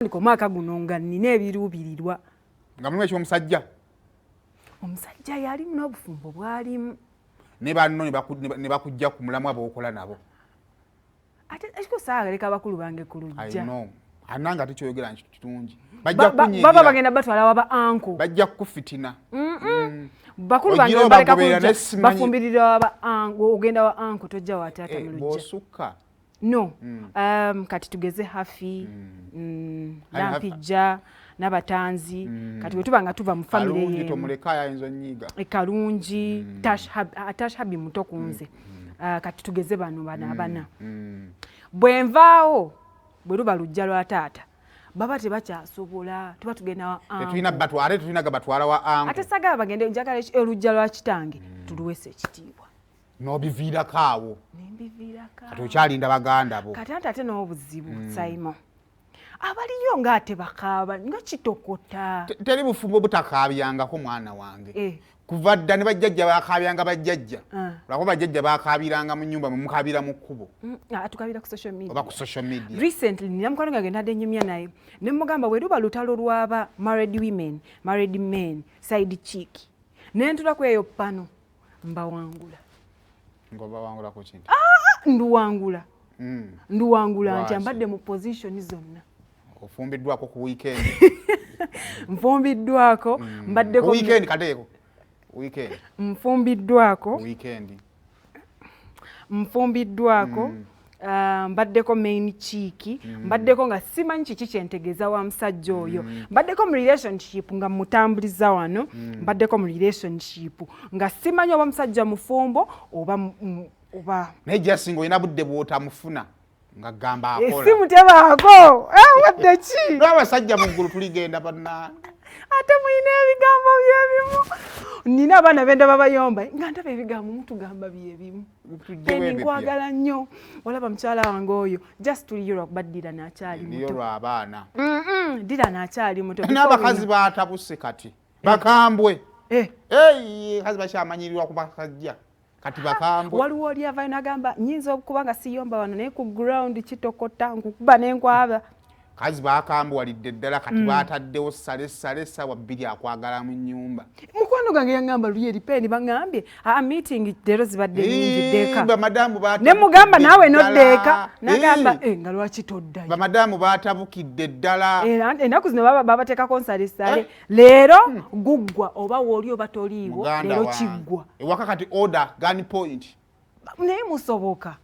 Ndiko maka guno nga nina ebiruubirirwa. Nga mulimu ekyomusajja? Omusajja yali n'obufumbo bwalimu. Ne banno ne bakujja ku mulamwa bw'okola nabo. Ate ekiko saagaleka bakulu bange ku lujja. I know. Ananga tekyoyogera kirungi. Bajja kunyigira. Baba bagenda batwala waba anko. Bajja kufitina. Bakulu bange baleka kujja bafumbirira waba anko, ogenda wa anko tojja wa taata mu lujja. Bosukka. No. Kati tugeze hafi. Nampijja n'abatanzi. Kati bwe tuba nga tuva mu family ye. Kalungi tomuleka ayinza nyiga. Kalungi Tash Habi muto kunze. Kati tugeze bano abana. Bwe nvaawo bwe luba lujja lwa taata baba tebakyasobola tuba tugenda wa anko. Tulina batwala wa anko. Ate sagala bagende njagala olujja lwa kitange tuluwese ekitiibwa. N'obiviirako awo. Nembiviirako. Kati okyalinda baganda bo. Kati ate n'obuzibu Simon. Abaliyo ng'ate bakaaba nga kitokota. Teri bufumbo butakaabyangako mwana wange. Kuva dda ne bajjajja bakaabyanga bajjajja. Lwako bajjajja bakaabiranga mu nnyumba mukaabira mu kkubo. Tukabira ku social media. Oba ku social media. Recently nina mukwano gange nadde nnyumya naye ne mugamba bwe luba lutalo lw'aba married women, married men, side chick. Ne ntula ku eyo pano mbawangula. Ngoba wangula ku kintu. Nduwangula. Nduwangula nti ambadde mu position zonna. Ofumbiddwako ku weekend. Mfumbiddwako mbadde ku weekend kateeko. Weekend. Mfumbiddwako. Weekend. Mfumbiddwako. Mbaddeko main cheek. Mbaddeko nga simanyi kiki kyentegeeza wa musajja oyo. Mbaddeko mu relationship nga mutambuliza wano. Mbaddeko mu relationship nga simanyi oba musajja mufumbo oba naye jasinga olina budde bw'otamufuna nga gamba akola. Essimu tebaako. Wadde ki? N'abasajja mu ggulu tuligenda bannange. Ate muyina ebigambo byebimu. Nina abaana benda babayomba nga ndaba ebigambo mutugamba byebimu. Peni nkwagala nnyo. Olaba mukyala wange oyo just tuliyo baddira n'akyali muto. Niyo lw'abaana. Ddira n'akyali muto. N'abakazi baatabuse kati. Bakambwe. Kazi bakyamanyirirwa ku bakajja. Kati bakambwe. Waliwo oli avayo n'agamba nnyinza okuba nga siyomba wano naye ku ground kitokota nkukuba n'enkwaba. Kazi bakambwalidde ddala kati baataddewo ssale essaawa 2 akwagala mu nnyumba. Mukwano gange yaŋŋamba luli eripeni baŋŋambye meeting leero zibadde nnyingi ddeeka. Bamadamu ne mugamba naawe noddeeka n'agamba nga lwaki toddayo. Bamadamu baatabukidde ddala. Ennaku zino babateekako nsale leero guggwa oba wooli oba toliiwo leero kiggwa. Ewaka kati order gun point. Naye musoboka.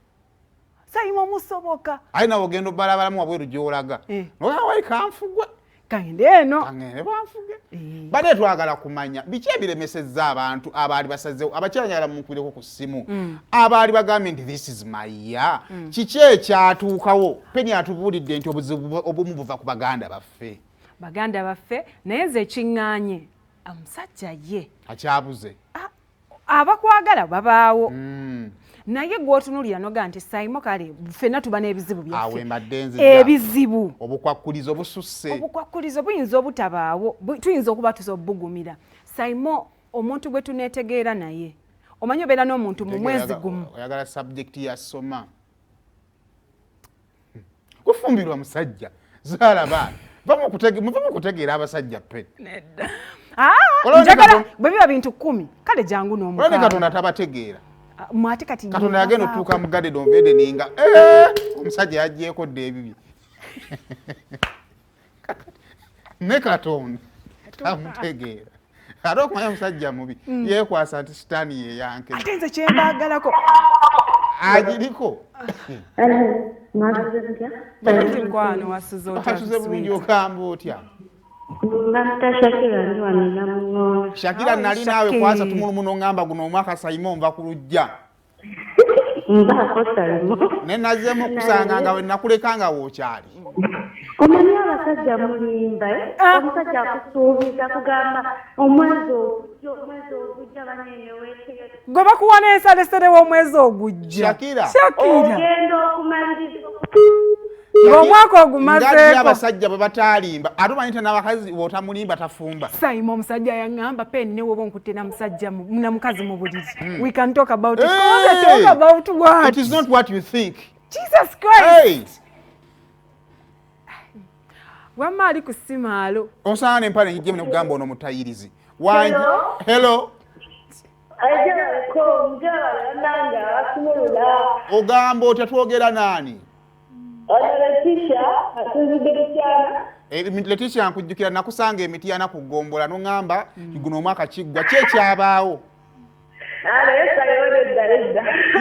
Sayimo musoboka. Ayina ogendo balabalamu wabweru gy'olaga. Owawe kanfugwe. Kangende eno. Kangende banfuge. Bade twagala kumanya biki ebiremesezza abantu abaali basazeewo abakyanyala mukubireko ku ssimu. Abaali bagambye nti this is my year. Kiki ekyatuukawo? Peni atubuulidde nti obumu buva ku baganda baffe. Baganda baffe naye nze ekiŋŋaanye omusajja ye. Akyabuze. Abakwagala babaawo. Naye gw'otunuulira noga nti Simon kale ffenna tuba n'ebizibu byaffe. Awe mbaddenzi. Ebizibu. Obukwakkulizo bususse. Obukwakkulizo buyinza obutabaawo. Tuyinza okuba tusobugumira. Simon omuntu gwe tuneetegeera naye. Omanyi obeera n'omuntu mu mwezi gumu. Oyagala subject yasoma. Kufumbirwa musajja. Zaala baana. Muva kutegeera abasajja pe. Nedda. Njagala bwe biba bintu 10 kale jangu n'omukaaga. Olwo ne Katonda tabategeera. Mwate kati Katonda yagenda otuuka mu gade donvede ninga omusajja yagyeko dde ebibi. Ne Katonda tamutegeera. Ate okumanya omusajja mubi yeekwasa nti sitaani yeyanke. Ate nze kyembaagalako. Agiriko. Balungi nkwano wasuze otya. Wasuze bulungi okamba otya. Shakira ndi wanina muno. Shakira nali naawe kwasa tumulumu ngamba guno omwaka Simon mva kulujja. Mbako Simon. Ne nazemu kusanga nga we nakulekanga wookyali. Omanyi abasajja mulimba omusajja akusuubiza kugamba omwezi ogujja banene weetegeke. Gwe bakuwa n'ensalesere w'omwezi ogujja. Shakira. Ogenda okumaliriza. Omwaka ogumazeeko. Ngati abasajja bwe bataalimba ate omanyi n'abakazi bw'otamulimba tafumba. Simon omusajja yaŋŋamba Peni ne woba onkutte na mukazi mu buliri. We can talk about it. Talk about what? It is not what you think. Jesus Christ. wamma ali ku simaalo Osaana empale ngijje ne kugamba ono mutayirizi. Wangi. Hello. Ajako mjala nanga akumulula. Ogamba otatuogera nani? Letisha atuzidirikyana. Letisha nkujjukira nakusanga emitiyana kugombola n'ongamba guno omwaka kiggwa kyekyabaawo.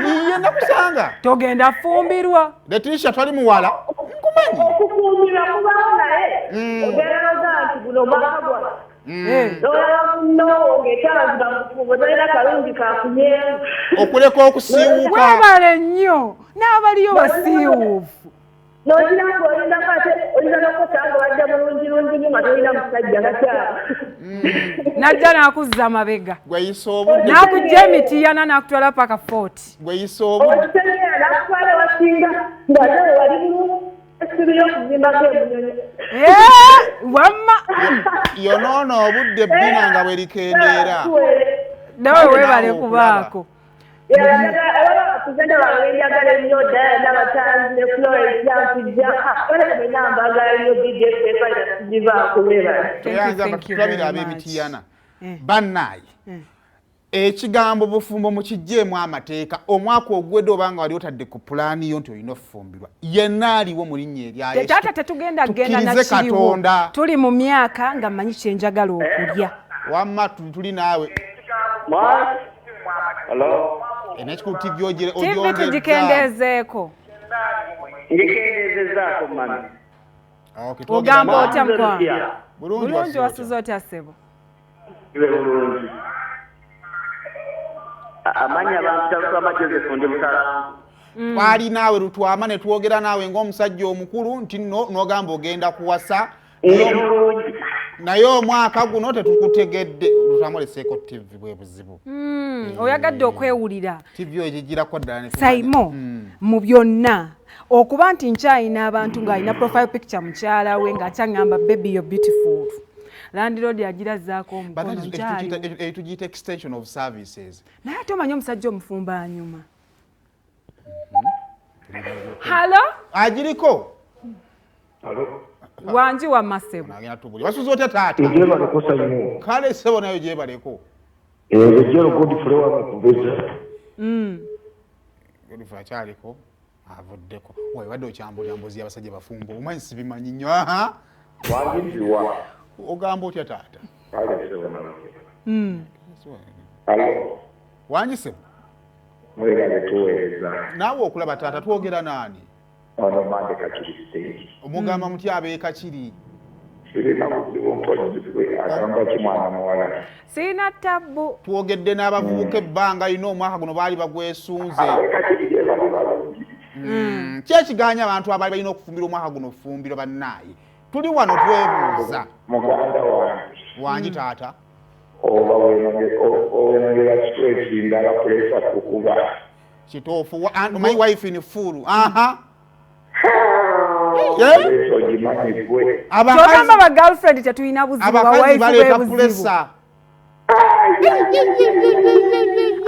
Iye nakusanga. Togenda fumbirwa. Letisha twali muwala. Nkumanyi. Okufumbirwa kubaawo naye. Ogenda oga nti guno omwaka gwa. Okuleka okusiiwuka. Webale nnyo n'abaliyo basiiwuufu. N'okinanga olinda kate olina n'okutanga wadde bulungi nga tolina musajja gakyaba. Najja n'akuzza amabega. Gweyisa obudde. N'akujja emitiyana n'akutwala paka 40. Gweyisa obudde. Otutegeera n'akutwala wasinga ng'ate wali bulungi. Wamma yonono obudde bbina nga bwe likendeera. Nawe webale kubaako. Tulabira ab'emitiyana. Bannaayi. Ekigambo bufumbo mukijjeemu amateeka omwaka ogwedde obanga wali otadde ku pulaani yo nti olina okufumbirwa yenna aliwo mu linnya erya Yesu. Taata tetugenda genda nakiriwo tuli mu myaka nga mmanyi kyenjagala okulya. Wamma tuli naawe. Enekikulu TV ogyongedde. TV tugikendeezeeko. Ngikendeezezaako mami. Ogamba otya mukwange? Bulungi wasuze otya ssebo? Bulungi. Amanya abantu twa Joseph ndi mutala. Twali naawe lutwama ne twogera naawe ng'omusajja omukulu nti n'ogamba ogenda kuwasa. Naye omwaka guno tetukutegedde. Lutamuleseeko TV bwe buzibu. Oyagadde okwewulira. TV egigirako ddala ne Saimo mu byonna okuba nti nkyayina abantu ng'alina profile picture mukyala we ng'akyangamba baby you're beautiful. Landlord agirazzaako omukono nkyali. Tugiyita extension of services. Naye ate omanyi omusajja omufumba nyuma. Halo? Agiriko? Halo? Wanji wa Masebo. Nagenda tubuli. Wasuze otya taata? Gyebaleko Saimo. Kale ssebo nayo gyebaleko. Ejjero Godfrey wa kubeza. Godfrey akyaliko avuddeko. Wayi wadde okyambulira mbuzi y'abasajja bafumbo. Omanyi sibimanyi nnyo. Aha. Wanjiziwa. Ogamba otya taata? Halo. Wanjise? Mwegale tuweereza. Naawe okulaba taata twogera naani? Ono Mande Kakiri stage. Omugamba mutya Kachiri? Sirina kuzibu mpozizibwe agamba kimwana muwala. Sirina tabbu. Twogedde n'abavubuka ebbanga lino omwaka guno baali bagwesunze. Kakiri gye bali balungi. Ki ekiganya abantu abaali balina okufumbira omwaka guno fumbiro bannaayi? Tuli wano twebuuza. Muganda wange. Wangi taata? Oba wenongera stress ndala pressure kukuba. Kituufu. My wife in full. Aha. Eso jimanyi gwe. Kyogamba ba girlfriend tetulina buzibu ba wife baleeta bwe buzibu. pressure.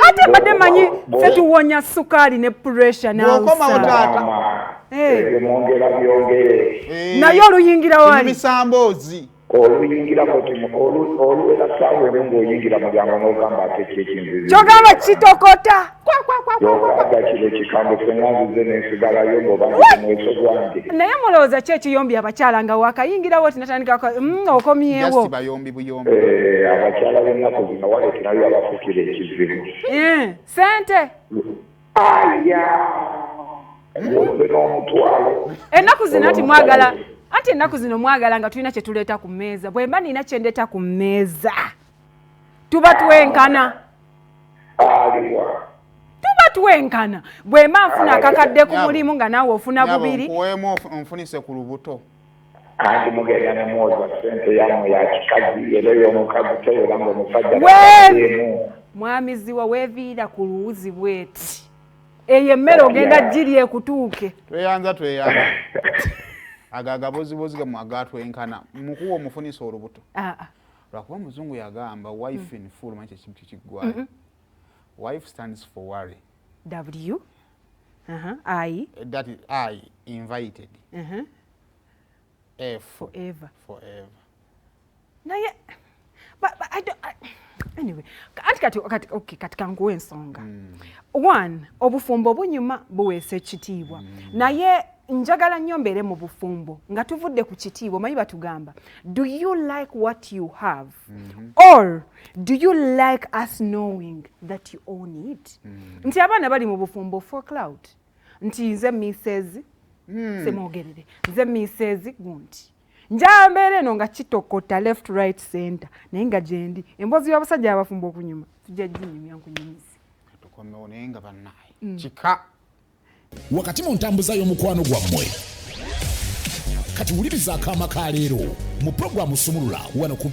Ate mbadde manyi ffe tuwonya sukali ne pressure Bw'okoma taata. Mwongera byongere. Naye oluyingira wali. Bisamboozi. Oluyingira oluwera saawa emu ng'oyingira mulyango n'ogamba ate kyekinzizi. Kyogamba kitokota. Yokaga kino kikambo senganzize n'ensigalayo ng'oba mweso gwange. Naye mulowooza ki ekiyombi abakyala nga wakayingirawo tinatandika okomyewo. Jasi bayombi buyombi. Abakyala b'ennaku zino waleeterayo abafukira ekizibu. Sente. Aya. Yombe n'omutwalo. Ennaku zino ati mwagala. Ati ennaku zino mwagala nga tulina kye tuleeta ku mmeeza. Bwe mba nina kye ndeeta ku mmeeza. Tuba twenkana. Tuba twenkana. Bwe mba nfuna akakadde ku mulimu nga naawe ofuna bubiri. Nkuweemu nfunise ku lubuto. Anti mugenda ne mwoza ssente yammwe ya kikazi era ey'omukazi teera ng'omusajja mwamiziwa weeviira ku luwuzi bweti. Eyo emmere ogenda giri ekutuuke. Tweyanza. Agagabozibozi gamu agatwenkana. Mukuwa omufunisa olubuto. Lwakuba Muzungu yagamba wife in full manyi ekintu kiggwayo. Wife stands for worry. W. I. That is I invited. forever. Naye but I don't anyway katika nguwe ensonga. One, obufumbo bunyuma buwese kitiibwa. Naye njagala nnyo mbeere mu bufumbo nga tuvudde ku kitiibwa manyi batugamba do you like what you have or do you like us knowing that you own it. Nti abaana bali mu bufumbo for cloud nti nze Mrs. Semwogerere nze Mrs. Gundi njambeere eno nga kitokota left right center naye nga gyendi emboozi y'abasajja abafumbo okunyuma tujja ginyumya nkunyumizi tukomewo naye nga bannaye kika wakati mu ntambuza y'omukwano gwammwe kati wuliriza akaama ka leero mu puroguramu Sumulula wano ku